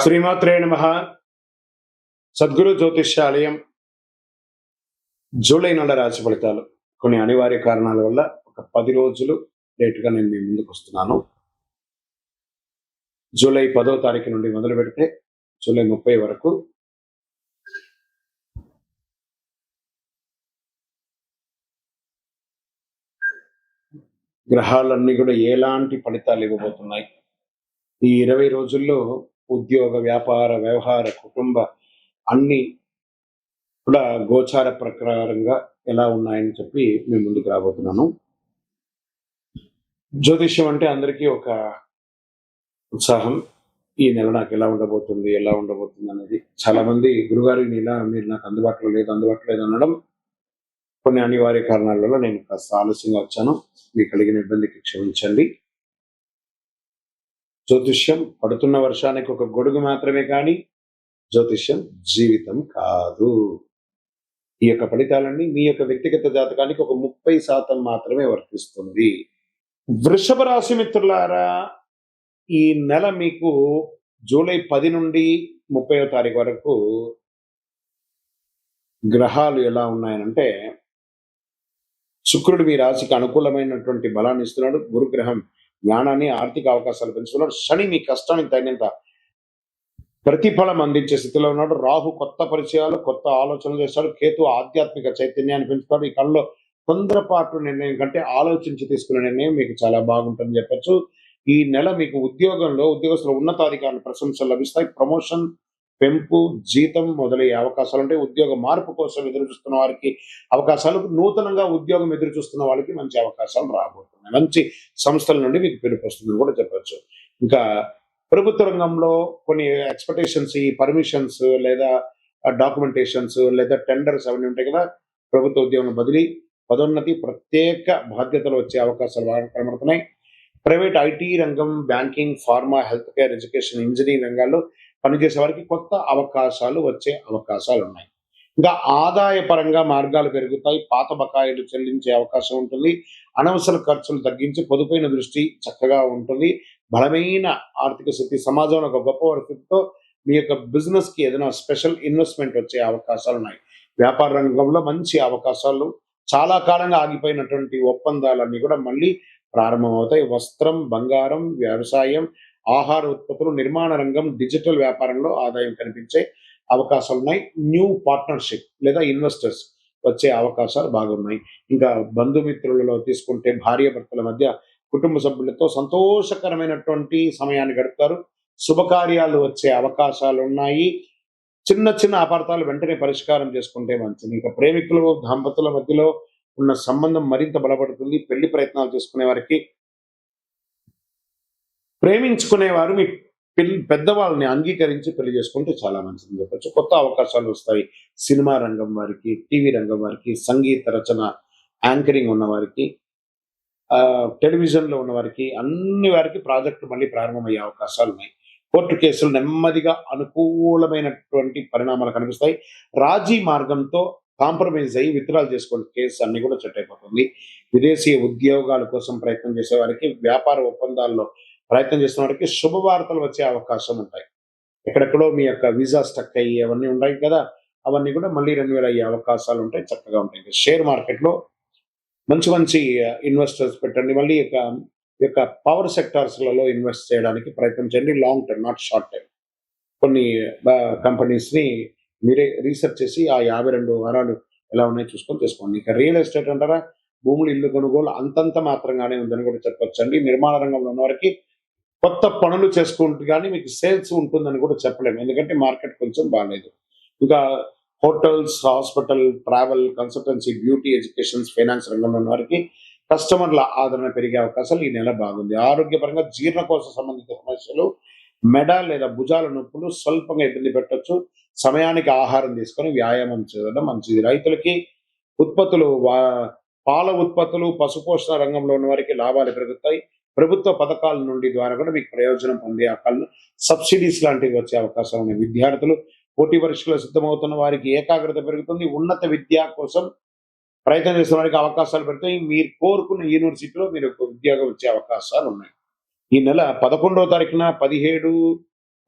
శ్రీమాత్రే నమః. సద్గురు జ్యోతిష్యాలయం జూలై నెల రాశి ఫలితాలు కొన్ని అనివార్య కారణాల వల్ల ఒక 10 రోజులు లేటుగా నేను మీ ముందుకు వస్తున్నాను. జూలై 10వ తారీఖు నుండి మొదలు పెడితే జూలై 30 వరకు గ్రహాలన్నీ కూడా ఎలాంటి ఫలితాలు ఇవ్వబోతున్నాయి, ఈ 20 రోజుల్లో ఉద్యోగ, వ్యాపార, వ్యవహార, కుటుంబ అన్ని కూడా గోచార ప్రకారంగా ఎలా ఉన్నాయని చెప్పి మీ ముందుకు రాబోతున్నాను. జ్యోతిష్యం అంటే అందరికీ ఒక ఉత్సాహం. ఈ నెల నాకు ఎలా ఉండబోతుంది అనేది. చాలా మంది గురుగారు ఈ నెల మీరు నాకు అందుబాటులో లేదు అనడం కొన్ని అనివార్య కారణాల వల్ల నేను కాస్త ఆలస్యంగా వచ్చాను. మీకు కలిగిన ఇబ్బందికి క్షమించండి. జ్యోతిష్యం పడుతున్న వర్షానికి ఒక గొడుగు మాత్రమే కానీ జ్యోతిష్యం జీవితం కాదు. ఈ యొక్క ఫలితాలన్నీ మీ యొక్క వ్యక్తిగత జాతకానికి ఒక 30% మాత్రమే వర్తిస్తుంది. వృషభ రాశి మిత్రులారా, ఈ నెల మీకు జూలై 10 నుండి 30వ తారీఖు వరకు గ్రహాలు ఎలా ఉన్నాయనంటే, శుక్రుడు మీ రాశికి అనుకూలమైనటువంటి బలాన్ని ఇస్తున్నాడు. గురుగ్రహం జ్ఞానాన్ని, ఆర్థిక అవకాశాలు పెంచుతున్నాడు. శని మీ కష్టానికి తగినంత ప్రతిఫలం అందించే స్థితిలో ఉన్నాడు. రాహు కొత్త పరిచయాలు, కొత్త ఆలోచనలు చేస్తాడు. కేతు ఆధ్యాత్మిక చైతన్యాన్ని పెంచుతాడు. ఈ కళ్ళలో తొందరపాటు నిర్ణయం కంటే ఆలోచించి తీసుకునే నిర్ణయం మీకు చాలా బాగుంటుందని చెప్పచ్చు. ఈ నెల మీకు ఉద్యోగస్తుల ఉన్నతాధికారుల ప్రశంసలు లభిస్తాయి. ప్రమోషన్, పెంపు, జీతం మొదలయ్యే అవకాశాలు ఉంటాయి. ఉద్యోగ మార్పు కోసం ఎదురు చూస్తున్న వారికి అవకాశాలు, నూతనంగా ఉద్యోగం ఎదురు చూస్తున్న వాళ్ళకి మంచి అవకాశాలు రాబోతున్నాయి. మంచి సంస్థల నుండి మీకు పిలుపు వస్తుందని కూడా చెప్పచ్చు. ఇంకా ప్రభుత్వ రంగంలో కొన్ని ఎక్స్పెక్టేషన్స్, ఈ పర్మిషన్స్ లేదా డాక్యుమెంటేషన్స్ లేదా టెండర్స్ అవన్నీ ఉంటాయి కదా. ప్రభుత్వ ఉద్యోగం బదిలీ, పదోన్నతి, ప్రత్యేక బాధ్యతలు వచ్చే అవకాశాలు బాగా కనబడుతున్నాయి. ప్రైవేట్ ఐటీ రంగం, banking, pharma, health care, education, engineering రంగాల్లో పనిచేసే వారికి కొత్త అవకాశాలు వచ్చే అవకాశాలు ఉన్నాయి. ఇంకా ఆదాయ పరంగా మార్గాలు పెరుగుతాయి. పాత బకాయిలు చెల్లించే అవకాశం ఉంటుంది. అనవసర ఖర్చులు తగ్గించి పొదుపైన దృష్టి చక్కగా ఉంటుంది. బలమైన ఆర్థిక స్థితి, సమాజంలో ఒక గొప్ప పరిస్థితితో మీ యొక్క బిజినెస్ కి ఏదైనా స్పెషల్ ఇన్వెస్ట్మెంట్ వచ్చే అవకాశాలు ఉన్నాయి. వ్యాపార రంగంలో మంచి అవకాశాలు, చాలా కాలంగా ఆగిపోయినటువంటి ఒప్పందాలన్నీ కూడా మళ్ళీ ప్రారంభమవుతాయి. వస్త్రం, బంగారం, వ్యవసాయం, ఆహార ఉత్పత్తులు, నిర్మాణ రంగం, డిజిటల్ వ్యాపారంలో ఆదాయం కనిపించే అవకాశాలు ఉన్నాయి. న్యూ పార్ట్నర్షిప్ లేదా ఇన్వెస్టర్స్ వచ్చే అవకాశాలు బాగున్నాయి. ఇంకా బంధుమిత్రులలో తీసుకుంటే భార్యాభర్తల మధ్య, కుటుంబ సభ్యులతో సంతోషకరమైనటువంటి సమయాన్ని గడుపుతారు. శుభకార్యాలు వచ్చే అవకాశాలు ఉన్నాయి. చిన్న చిన్న అపార్థాలు వెంటనే పరిష్కారం చేసుకుంటే మంచిది. ఇంకా ప్రేమికులు, దంపతుల మధ్యలో ఉన్న సంబంధం మరింత బలపడుతుంది. పెళ్లి ప్రయత్నాలు చేసుకునే వారికి, ప్రేమించుకునేవారు మీ పెద్దవాళ్ళని అంగీకరించి పెళ్లి చేసుకుంటే చాలా మంచిదని చెప్పచ్చు. కొత్త అవకాశాలు వస్తాయి. సినిమా రంగం వారికి, టీవీ రంగం వారికి, సంగీత రచన, యాంకరింగ్ ఉన్న వారికి, టెలివిజన్లో ఉన్న వారికి, అన్ని వారికి ప్రాజెక్టులు మళ్ళీ ప్రారంభమయ్యే అవకాశాలు ఉన్నాయి. కోర్టు కేసులు నెమ్మదిగా అనుకూలమైనటువంటి పరిణామాలు కనిపిస్తాయి. రాజీ మార్గంతో కాంప్రమైజ్ అయ్యి విత్డ్రాల్ చేసుకోండి. కేసు అన్ని కూడా సెట్ అయిపోతుంది. విదేశీ ఉద్యోగాల కోసం ప్రయత్నం చేసే వారికి, వ్యాపార ఒప్పందాల్లో ప్రయత్నం చేస్తున్న వారికి శుభవార్తలు వచ్చే అవకాశం ఉంటాయి. ఎక్కడెక్కడో మీ యొక్క వీసా స్టక్ అయ్యి అవన్నీ ఉన్నాయి కదా, అవన్నీ కూడా మళ్ళీ రెన్యువల్ అయ్యే అవకాశాలు ఉంటాయి. చక్కగా ఉంటాయి. షేర్ మార్కెట్లో మంచి ఇన్వెస్టర్స్ పెట్టండి. మళ్ళీ యొక్క పవర్ సెక్టార్స్లలో ఇన్వెస్ట్ చేయడానికి ప్రయత్నం చేయండి. Long term, not short term. కొన్ని కంపెనీస్ని మీరే రీసెర్చ్ చేసి ఆ 52 వారాలు ఎలా ఉన్నాయో చూసుకొని చేసుకోండి. ఇక రియల్ ఎస్టేట్ అంటారా, భూములు, ఇల్లు కొనుగోలు అంతంత మాత్రంగానే ఉందని కూడా చెప్పొచ్చండి. నిర్మాణ రంగంలో ఉన్న వారికి కొత్త పనులు చేసుకుంటూ కానీ మీకు సేల్స్ ఉంటుందని కూడా చెప్పలేము, ఎందుకంటే మార్కెట్ కొంచెం బాగాలేదు. ఇంకా hotels, hospital, travel, consultancy, beauty, educations, finance రంగంలో ఉన్న వారికి కస్టమర్ల ఆదరణ పెరిగే అవకాశాలు ఈ నెల బాగుంది. ఆరోగ్యపరంగా జీర్ణకోశ సంబంధిత సమస్యలు, మెడ లేదా భుజాల నొప్పులు స్వల్పంగా ఇబ్బంది పెట్టచ్చు. సమయానికి ఆహారం తీసుకొని వ్యాయామం చేయడం మంచిది. రైతులకి ఉత్పత్తులు, పాల ఉత్పత్తులు, పశుపోషణ రంగంలో ఉన్న వారికి లాభాలు పెరుగుతాయి. ప్రభుత్వ పథకాల నుండి ద్వారా కూడా మీకు ప్రయోజనం పొందే అవకాశాలు, సబ్సిడీస్ లాంటివి వచ్చే అవకాశాలు ఉన్నాయి. విద్యార్థులు, పోటీ పరీక్షలు సిద్ధమవుతున్న వారికి ఏకాగ్రత పెరుగుతుంది. ఉన్నత విద్య కోసం ప్రయత్నం చేస్తున్న వారికి అవకాశాలు పెడతాయి. మీరు కోరుకున్న యూనివర్సిటీలో మీరు ఉద్యోగం వచ్చే అవకాశాలు ఉన్నాయి. ఈ నెల 11వ తారీఖున, 17,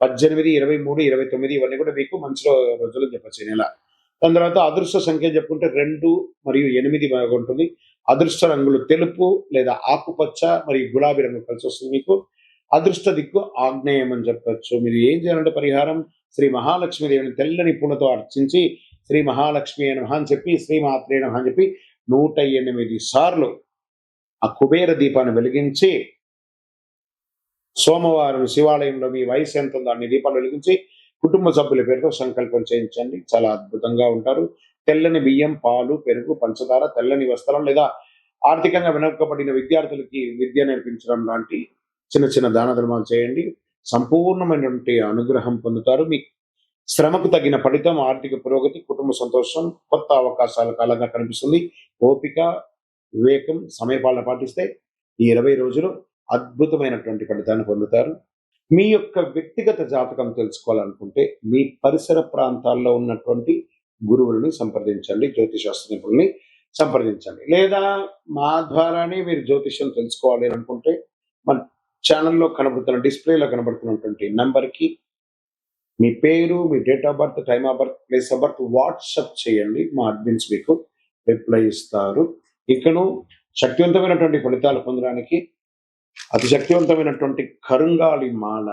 18, 23, 29 ఇవన్నీ కూడా మీకు మంచి రోజులు చెప్పచ్చు ఈ నెల. దాని తర్వాత అదృష్ట సంఖ్య చెప్పుకుంటే 2 మరియు 8 బాగా ఉంటుంది. అదృష్ట రంగులు తెలుపు లేదా ఆకుపచ్చ మరియు గులాబీ రంగు కలిసి వస్తుంది మీకు. అదృష్ట దిక్కు ఆగ్నేయం అని చెప్పొచ్చు. మీరు ఏం చేయాలంటే పరిహారం, శ్రీ మహాలక్ష్మి దేవిని తెల్లని పూలతో అర్చించి శ్రీ మహాలక్ష్మి నమః అని చెప్పి, శ్రీ మాత్రే నమః అని చెప్పి 108 సార్లు ఆ కుబేర దీపాన్ని వెలిగించి, సోమవారం శివాలయంలో మీ వయసు ఎంత ఉందో అన్ని దీపాలు వెలిగించి కుటుంబ సభ్యుల పేరుతో సంకల్పం చేయించండి. చాలా అద్భుతంగా ఉంటారు. తెల్లని బియ్యం, పాలు, పెరుగు, పంచదార, తెల్లని వస్త్రం లేదా ఆర్థికంగా వెనుకబడిన విద్యార్థులకి విద్య నేర్పించడం లాంటి చిన్న చిన్న దాన ధర్మాలు చేయండి. సంపూర్ణమైనటువంటి అనుగ్రహం పొందుతారు. మీ శ్రమకు తగిన ఫలితం, ఆర్థిక పురోగతి, కుటుంబ సంతోషం, కొత్త అవకాశాల కాలంగా కనిపిస్తుంది. ఓపిక, వివేకం, సమయపాలన పాటిస్తే ఈ 20 రోజులు అద్భుతమైనటువంటి ఫలితాన్ని పొందుతారు. మీ యొక్క వ్యక్తిగత జాతకం తెలుసుకోవాలనుకుంటే మీ పరిసర ప్రాంతాల్లో ఉన్నటువంటి గురువుల్ని సంప్రదించండి, జ్యోతిశాస్త్ర నిపుణుల్ని సంప్రదించండి. లేదా మా ద్వారానే మీరు జ్యోతిష్యం తెలుసుకోవాలి అనుకుంటే మన ఛానల్లో కనబడుతున్న డిస్ప్లేలో కనబడుతున్నటువంటి నంబర్కి మీ పేరు, మీ date of birth, time of birth, place of birth WhatsApp చేయండి. మా అడ్మిన్స్ మీకు రిప్లై ఇస్తారు. ఇకను శక్తివంతమైనటువంటి ఫలితాలు పొందడానికి అతి శక్తివంతమైనటువంటి కరుంగాళి మాల,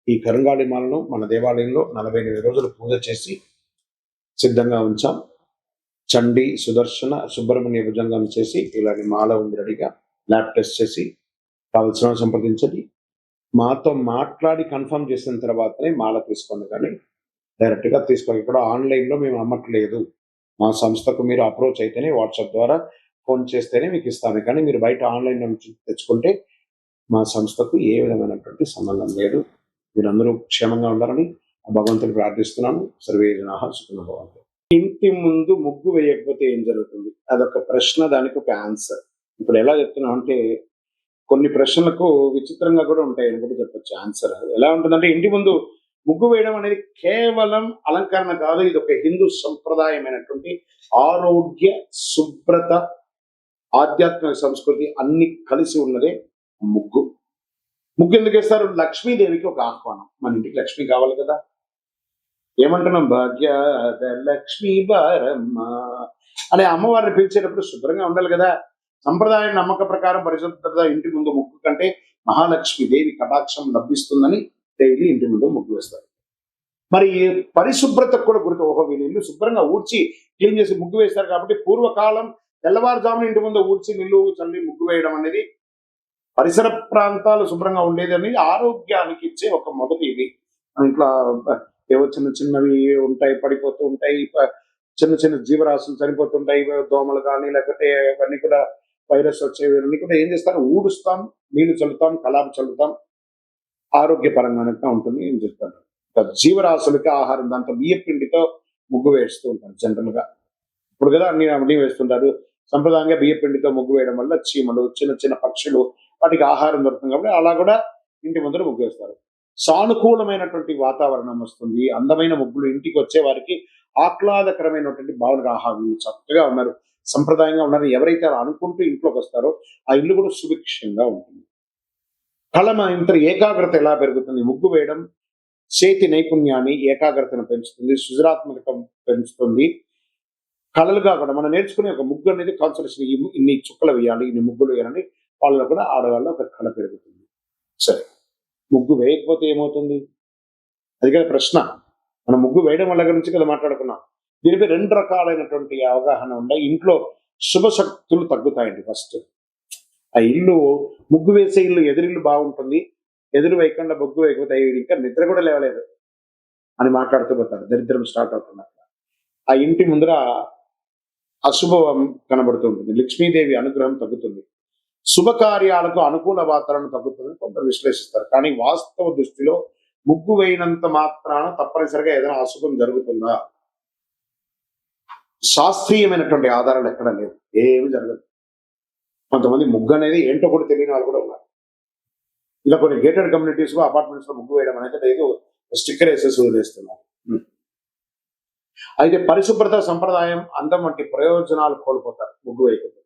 ఈ కరుంగాళి మాలను మన దేవాలయంలో 48 రోజులు పూజ చేసి సిద్ధంగా ఉంచాం. చండి, సుదర్శన, సుబ్రహ్మణ్య భుజంగం చేసి ఇలాంటి మాల ఉంది రెడీగా. ల్యాబ్ టెస్ట్ చేసి కావలసిన సంప్రదించండి. మాతో మాట్లాడి కన్ఫర్మ్ చేసిన తర్వాతనే మాల తీసుకోండి, కానీ డైరెక్ట్గా తీసుకోండి. ఇక్కడ ఆన్లైన్లో మేము అమ్మట్లేదు. మా సంస్థకు మీరు అప్రోచ్ అయితేనే, వాట్సాప్ ద్వారా ఫోన్ చేస్తేనే మీకు ఇస్తాను. కానీ మీరు బయట ఆన్లైన్ నుంచి తెచ్చుకుంటే మా సంస్థకు ఏ విధమైనటువంటి సంబంధం లేదు. మీరందరూ క్షేమంగా ఉండాలని భగవంతుని ప్రార్థిస్తున్నాను. సర్వే జనాః సుఖినో భవంతు. ఇంటి ముందు ముగ్గు వేయకపోతే ఏం జరుగుతుంది? అదొక ప్రశ్న, దానికి ఒక ఆన్సర్. ఇప్పుడు ఎలా చెప్తున్నా అంటే కొన్ని ప్రశ్నలకు విచిత్రంగా కూడా ఉంటాయని కూడా చెప్పొచ్చు ఆన్సర్. ఎలా ఉంటుందంటే, ఇంటి ముందు ముగ్గు వేయడం అనేది కేవలం అలంకరణ కాదు. ఇది ఒక హిందూ సంప్రదాయమైనటువంటి ఆరోగ్య, శుభ్రత, ఆధ్యాత్మిక సంస్కృతి అన్ని కలిసి ఉన్నదే ముగ్గు. ముగ్గు ఎందుకు వేస్తారు? లక్ష్మీదేవికి ఒక ఆహ్వానం. మన ఇంటికి లక్ష్మి కావాలి కదా. ఏమంటున్నాం? భాగ్యాద లక్ష్మీ బారమ్మ అనే అమ్మవారిని పిలిచేటప్పుడు శుభ్రంగా ఉండాలి కదా. సంప్రదాయం నమ్మక ప్రకారం పరిశుభ్రత ఇంటి ముందు ముగ్గు కంటే మహాలక్ష్మీదేవి కటాక్షం లభిస్తుందని డైలీ ఇంటి ముందు ముగ్గు వేస్తారు. మరి పరిశుభ్రతకు కూడా గుర్తు. ఓహో, వీళ్ళు ఇల్లు శుభ్రంగా ఊడ్చి క్లీన్ చేసి ముగ్గు వేస్తారు కాబట్టి పూర్వకాలం తెల్లవారుజామున ఇంటి ముందు ఊడ్చి నిల్లు చల్లి ముగ్గు వేయడం అనేది, పరిసర ప్రాంతాలు శుభ్రంగా ఉండేది అనేది ఆరోగ్యానికి ఇచ్చే ఒక మొదటి ఇది. ఇంట్లో ఏవో చిన్న చిన్నవి ఉంటాయి, పడిపోతూ ఉంటాయి, చిన్న చిన్న జీవరాశులు చనిపోతుంటాయి, దోమలు కానీ లేకపోతే అవన్నీ కూడా వైరస్ వచ్చేవన్నీ కూడా ఏం చేస్తారు? ఊడుస్తాం, నీళ్లు చల్లుతాం, కలాపు చల్లుతాం, ఆరోగ్యపరంగా ఉంటుంది ఏం చెప్తారు. జీవరాశులకి ఆహారం, దాంతో బియ్య పిండితో ముగ్గు వేస్తూ ఉంటారు జనరల్ గా. ఇప్పుడు కదా అన్ని వేస్తుంటారు. సంప్రదాయంగా బియ్య పిండితో ముగ్గు వేయడం వల్ల చీమలు, చిన్న చిన్న పక్షులు, వాటికి ఆహారం దొరుకుతుంది కాబట్టి అలా కూడా ఇంటి ముందర ముగ్గు వేస్తారు. సానుకూలమైనటువంటి వాతావరణం వస్తుంది. అందమైన ముగ్గులు ఇంటికి వచ్చే వారికి ఆహ్లాదకరమైనటువంటి భావన. ఆహా, వీళ్ళు చక్కగా ఉన్నారు, సంప్రదాయంగా ఉన్నారు, ఎవరైతే అలా అనుకుంటూ ఇంట్లోకి వస్తారో ఆ ఇల్లు కూడా సుభిక్షంగా ఉంటుంది. కళ ఏకాగ్రత ఎలా పెరుగుతుంది? ముగ్గు వేయడం చేతి నైపుణ్యాన్ని, ఏకాగ్రతను పెంచుతుంది, సృజనాత్మకత పెంచుతుంది. కళలుగా కూడా మనం నేర్చుకునే ఒక ముగ్గు అనేది కాన్సన్ట్రేషన్, ఇన్ని చుక్కలు వేయాలి, ఇన్ని ముగ్గులు వేయాలని వాళ్ళలో కూడా ఆడవాళ్ళ ఒక కళ పెరుగుతుంది. సరే, ముగ్గు వేయకపోతే ఏమవుతుంది? అది కదా ప్రశ్న. మనం ముగ్గు వేయడం వల్ల గురించి కదా మాట్లాడుకున్నాం. దీనిపై 2 రకాలైనటువంటి అవగాహన ఉన్నాయి. ఇంట్లో శుభశక్తులు తగ్గుతాయండి. ఫస్ట్, ఆ ఇల్లు ముగ్గు వేసే ఇల్లు, ఎదురిల్లు బాగుంటుంది, ఎదురు వేయకుండా ముగ్గు వేయకపోతే ఇంకా నిద్ర కూడా లేవలేదు అని మాట్లాడుతూ పోతారు. దరిద్రం స్టార్ట్ అవుతున్నారు. ఆ ఇంటి ముందర అశుభం కనబడుతూ ఉంటుంది. లక్ష్మీదేవి అనుగ్రహం తగ్గుతుంది. శుభకార్యాలకు అనుకూల వాతావరణం తగ్గుతుందని కొందరు విశ్లేషిస్తారు. కానీ వాస్తవ దృష్టిలో ముగ్గు వేయినంత మాత్రాన తప్పనిసరిగా ఏదైనా అశుభం జరుగుతుందా? శాస్త్రీయమైనటువంటి ఆధారాలు ఎక్కడ లేదు, ఏమి జరగదు. కొంతమంది ముగ్గు అనేది ఏంటో కూడా తెలియని వాళ్ళు కూడా ఉన్నారు. ఇలా కొన్ని గేటెడ్ కమ్యూనిటీస్ లో, అపార్ట్మెంట్స్ లో ముగ్గు వేయడం అనేది లేదు, స్టిక్కర్ వేసేసి వదిలేస్తున్నారు. అయితే పరిశుభ్రత, సంప్రదాయం, అందం వంటి ప్రయోజనాలు కోల్పోతారు ముగ్గు వేయకపోతే.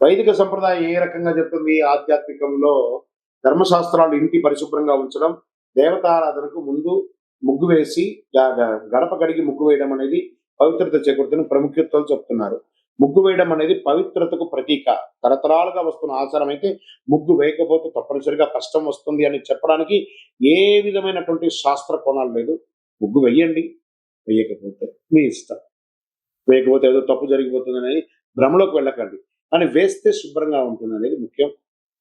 వైదిక సంప్రదాయం ఏ రకంగా చెప్తుంది? ఆధ్యాత్మికంలో ధర్మశాస్త్రాలు ఇంటి పరిశుభ్రంగా ఉంచడం, దేవతారాధనకు ముందు ముగ్గు వేసి గడప కడిగి ముగ్గు వేయడం అనేది పవిత్రత చేకూరుతున్న ప్రముఖతలు చెప్తున్నారు. ముగ్గు వేయడం అనేది పవిత్రతకు ప్రతీక. తరతరాలుగా వస్తున్న ఆచారం అయితే ముగ్గు వేయకపోతే తప్పనిసరిగా కష్టం వస్తుంది అని చెప్పడానికి ఏ విధమైనటువంటి శాస్త్ర కోణాలు లేదు. ముగ్గు వెయ్యండి, వేయకపోతే మీ ఇష్టం. వేయకపోతే ఏదో తప్పు జరిగిపోతుంది అనేది భ్రమలోకి వెళ్ళకండి. కానీ వేస్తే శుభ్రంగా ఉంటుంది అనేది ముఖ్యం.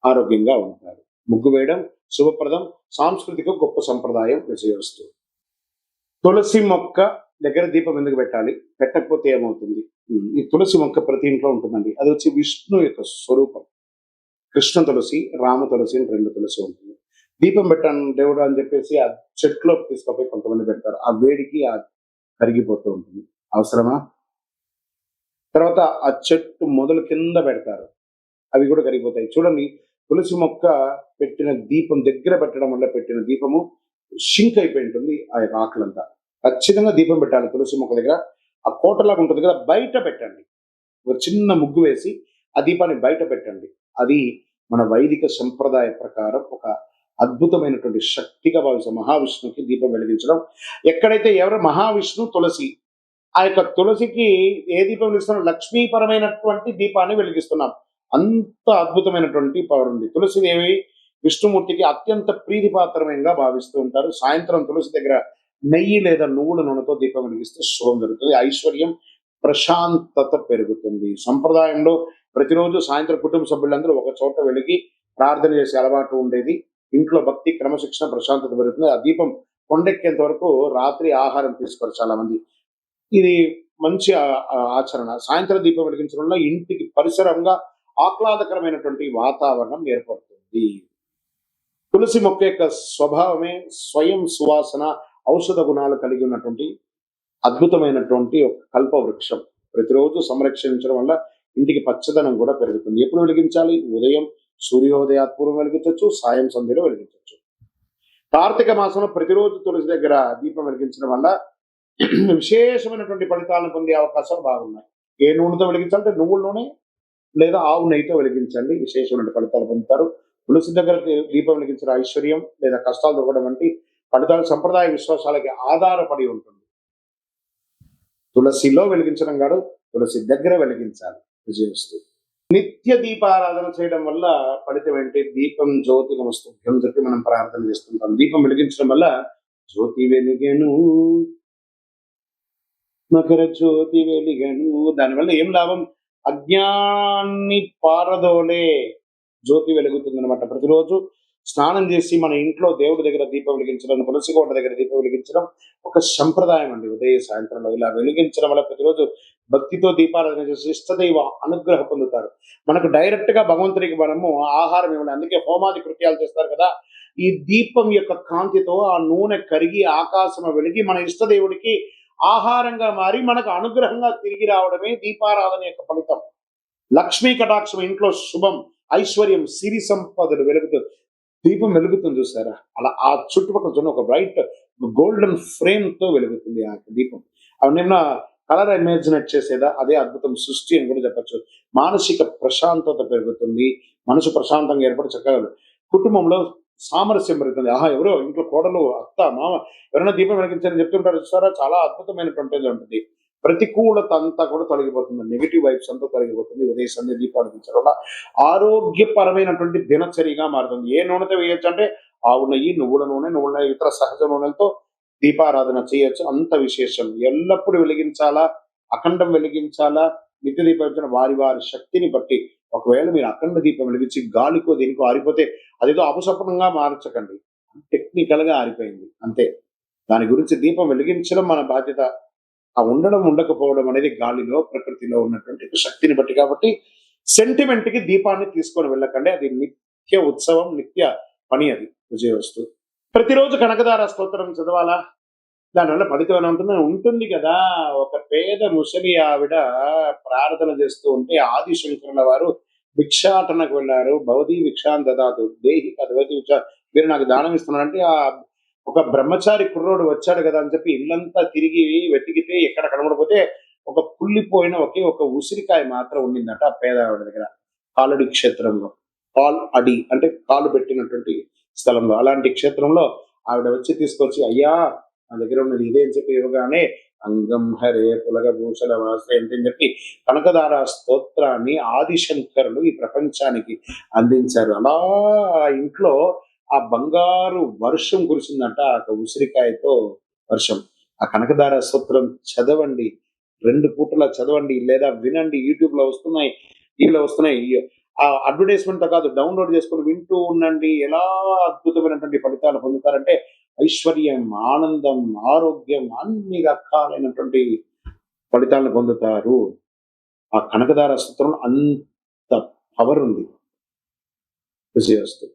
ఆరోగ్యంగా ఉంటారు. ముగ్గు వేయడం శుభప్రదం, సాంస్కృతిక గొప్ప సంప్రదాయం. విజయవస్తు. తులసి మొక్క దగ్గర దీపం ఎందుకు పెట్టాలి? పెట్టకపోతే ఏమవుతుంది? ఈ తులసి మొక్క ప్రతి ఇంట్లో ఉంటుందండి. అది వచ్చి విష్ణు యొక్క స్వరూపం. కృష్ణ తులసి, రామ తులసి అని 2 తులసి ఉంటుంది. దీపం పెట్టాను దేవుడు అని చెప్పేసి ఆ చెట్లోకి తీసుకుపోయి కొంతమంది పెడతారు. ఆ వేడికి కరిగిపోతూ ఉంటుంది. అవసరమా? తర్వాత ఆ చెట్టు మొదలు కింద పెడతారు, అవి కూడా కరిగిపోతాయి. చూడండి, తులసి మొక్క పెట్టిన దీపం దగ్గర పెట్టడం వల్ల పెట్టిన దీపము షింక్ అయిపోయి ఉంటుంది. ఆ యొక్క ఆకులంతా ఖచ్చితంగా దీపం పెట్టాలి తులసి మొక్క దగ్గర. ఆ కోటలాగా ఉంటుంది కదా, బయట పెట్టండి. ఒక చిన్న ముగ్గు వేసి ఆ దీపాన్ని బయట పెట్టండి. అది మన వైదిక సంప్రదాయ ప్రకారం ఒక అద్భుతమైనటువంటి శక్తిగా భావిస్తాం. మహావిష్ణువుకి దీపం వెలిగించడం. ఎక్కడైతే ఎవరు మహావిష్ణు తులసి, ఆ యొక్క తులసికి ఏ దీపం వెలిగిస్తున్నాం? లక్ష్మీపరమైనటువంటి దీపాన్ని వెలిగిస్తున్నాం. అంత అద్భుతమైనటువంటి పవర్ ఉంది. తులసిదేవి విష్ణుమూర్తికి అత్యంత ప్రీతిపాత్రమైనగా భావిస్తూ ఉంటారు. సాయంత్రం తులసి దగ్గర నెయ్యి లేదా నువ్వుల నూనెతో దీపం వెలిగిస్తే శుభం జరుగుతుంది. ఐశ్వర్యం, ప్రశాంతత పెరుగుతుంది. సంప్రదాయంలో ప్రతిరోజు సాయంత్రం కుటుంబ సభ్యులందరూ ఒక చోట వెలిగి ప్రార్థన చేసే అలవాటు ఉండేది. ఇంట్లో భక్తి, క్రమశిక్షణ, ప్రశాంతత పెరుగుతుంది. ఆ దీపం కొండెక్కేంత వరకు రాత్రి ఆహారం తీసుకోరు చాలా మంది. ఇది మంచి ఆచరణ. సాయంత్రం దీపం వెలిగించడం వల్ల ఇంటికి పరిసరంగా ఆహ్లాదకరమైనటువంటి వాతావరణం ఏర్పడుతుంది. తులసి మొక్క యొక్క స్వభావమే స్వయం సువాసన, ఔషధ గుణాలు కలిగి ఉన్నటువంటి అద్భుతమైనటువంటి ఒక కల్ప వృక్షం. ప్రతిరోజు సంరక్షించడం వల్ల ఇంటికి పచ్చదనం కూడా పెరుగుతుంది. ఎప్పుడు వెలిగించాలి? ఉదయం సూర్యోదయాత్పూర్వం వెలిగించవచ్చు, సాయం సంధ్యలో వెలిగించవచ్చు. కార్తీక మాసంలో ప్రతిరోజు తులసి దగ్గర దీపం వెలిగించడం వల్ల విశేషమైనటువంటి ఫలితాలను పొందే అవకాశాలు బాగున్నాయి. ఏ నూనెతో వెలిగించాలంటే నువ్వుల నూనె లేదా ఆవు నెయ్యితో వెలిగించండి, విశేషమైన ఫలితాలు పొందుతారు. తులసి దగ్గర దీపం వెలిగించిన ఐశ్వర్యం లేదా కష్టాలు దొరకడం వంటి ఫలితాలు సంప్రదాయ విశ్వాసాలకి ఆధారపడి ఉంటుంది. తులసిలో వెలిగించడం కాదు, తులసి దగ్గర వెలిగించాలి. విజయవస్తు. నిత్య దీపారాధన చేయడం వల్ల ఫలితం ఏంటి? దీపం జ్యోతి నమస్తుభ్యం చెప్పి మనం ప్రార్థన చేస్తుంటాం. దీపం వెలిగించడం వల్ల జ్యోతి వెలిగెను, మకర జ్యోతి వెలిగెను. దానివల్ల ఏం లాభం? అజ్ఞాన్ని పారదోలే జ్యోతి వెలుగుతుంది అనమాట. ప్రతిరోజు స్నానం చేసి మన ఇంట్లో దేవుడి దగ్గర దీపం వెలిగించడం, తులసి కోట దగ్గర దీపం వెలిగించడం ఒక సంప్రదాయం అండి. ఉదయ సాయంత్రంలో ఇలా వెలిగించడం వల్ల ప్రతిరోజు భక్తితో దీపారాధన చేసి ఇష్టదైవ అనుగ్రహం పొందుతారు. మనకు డైరెక్ట్ గా భగవంతుడికి మనము ఆహారం ఇవ్వండి. అందుకే హోమాది కృత్యాలు చేస్తారు కదా. ఈ దీపం యొక్క కాంతితో ఆ నూనె కరిగి ఆకాశం వెలిగి మన ఇష్టదేవుడికి ఆహారంగా మారి మనకు అనుగ్రహంగా తిరిగి రావడమే దీపారాధన యొక్క ఫలితం. లక్ష్మీ కటాక్షం ఇంట్లో శుభం, ఐశ్వర్యం, సిరి సంపదలు వెలుగుతుంది. దీపం వెలుగుతుంది చూసారా? అలా ఆ చుట్టుపక్కల చూడండి, ఒక బ్రైట్ గోల్డెన్ ఫ్రేమ్ తో వెలుగుతుంది ఆ దీపం. అవన్నీ కలర్ ఇమాజినేట్ చేసేదా? అదే అద్భుతం, సృష్టి అని కూడా చెప్పచ్చు. మానసిక ప్రశాంతత పెరుగుతుంది. మనసు ప్రశాంతంగా ఏర్పడి చక్కగా కుటుంబంలో సామరస్యం పెరుగుతుంది. ఎవరో ఇంట్లో కోడలు, అత్త, మామ ఎవరైనా దీపం వెలిగించారని చెప్తుంటారు చూసారా? చాలా అద్భుతమైనటువంటిది ఉంటుంది. ప్రతికూలత అంతా కూడా తొలగిపోతుంది. నెగిటివ్ వైబ్స్ అంతా తొలగిపోతుంది. ఉదయ సంధ్య దీపాలు వెలిగించడం వల్ల ఆరోగ్యపరమైనటువంటి దినచర్యగా మారుతుంది. ఏ నూనెతో వేయొచ్చు అంటే ఆవు నెయ్యి, నువ్వుల నూనె, ఇతర సహజ నూనెలతో దీపారాధన చేయొచ్చు. అంత విశేషం. ఎల్లప్పుడూ వెలిగించాలా, అఖండం వెలిగించాలా, నిత్య దీపం వారి వారి శక్తిని బట్టి. ఒకవేళ మీరు అఖండ దీపం వెలిగించి గాలికో దేనికో ఆరిపోతే అదేదో అపశకునంగా మార్చకండి. టెక్నికల్ గా ఆరిపోయింది అంతే. దాని గురించి దీపం వెలిగించడం మన బాధ్యత. ఆ ఉండడం ఉండకపోవడం అనేది గాలిలో, ప్రకృతిలో ఉన్నటువంటి శక్తిని బట్టి. కాబట్టి సెంటిమెంట్ కి దీపాన్ని తీసుకొని వెళ్ళకండి. అది నిత్య ఉత్సవం, నిత్య పని. అది విజయవస్తు. ప్రతిరోజు కనకదార స్తోత్రం చదవాలా? దానివల్ల ఫలితం ఉంటుంది కదా. ఒక పేద ముసలి ఆవిడ ప్రార్థన చేస్తూ ఉంటే ఆదిశంకరుల వారు భిక్షాటనకు వెళ్ళారు. భవతి భిక్షాన్ దదాతు దేహి కదవతి భిక్ష, మీరు నాకు దానం ఇస్తున్నారంటే ఆ ఒక బ్రహ్మచారి కుర్రోడు వచ్చాడు కదా అని చెప్పి ఇల్లంతా తిరిగి వెతికితే ఎక్కడ కనబడపోతే ఒక కుళ్ళిపోయిన ఒక ఉసిరికాయ మాత్రం ఉండిందట ఆ పేద ఆవిడ దగ్గర. కాలడి క్షేత్రంలో, కాల్ అడి అంటే కాలు పెట్టినటువంటి స్థలంలో, అలాంటి క్షేత్రంలో ఆవిడ వచ్చి తీసుకొచ్చి, అయ్యా నా దగ్గర ఉన్నది ఇదే అని చెప్పి ఇవ్వగానే, అంగం హరే పులగభూషణ వాసయంతి అని చెప్పి కనకదార స్తోత్రాన్ని ఆదిశంకరులు ఈ ప్రపంచానికి అందించారు. అలా ఆ ఇంట్లో ఆ బంగారు వర్షం కురిసిందంట. ఆ ఉసిరికాయతో వర్షం. ఆ కనకదార స్తోత్రం చదవండి. 2 పూటలా చదవండి లేదా వినండి. యూట్యూబ్‌లో వస్తున్నాయి. టీవీలో వస్తున్నాయి. ఆ అడ్వర్టైజ్‌మెంట్‌తో కాదు, డౌన్‌లోడ్ చేసుకొని వింటూ ఉండండి. ఎలా అద్భుతమైనటువంటి ఫలితాలు పొందుతారంటే ఐశ్వర్యం, ఆనందం, ఆరోగ్యం అన్ని రకాలైనటువంటి ఫలితాలను పొందుతారు. ఆ కనకదార స్తోత్రంలో అంత పవర్ ఉంది. విజయోస్తు.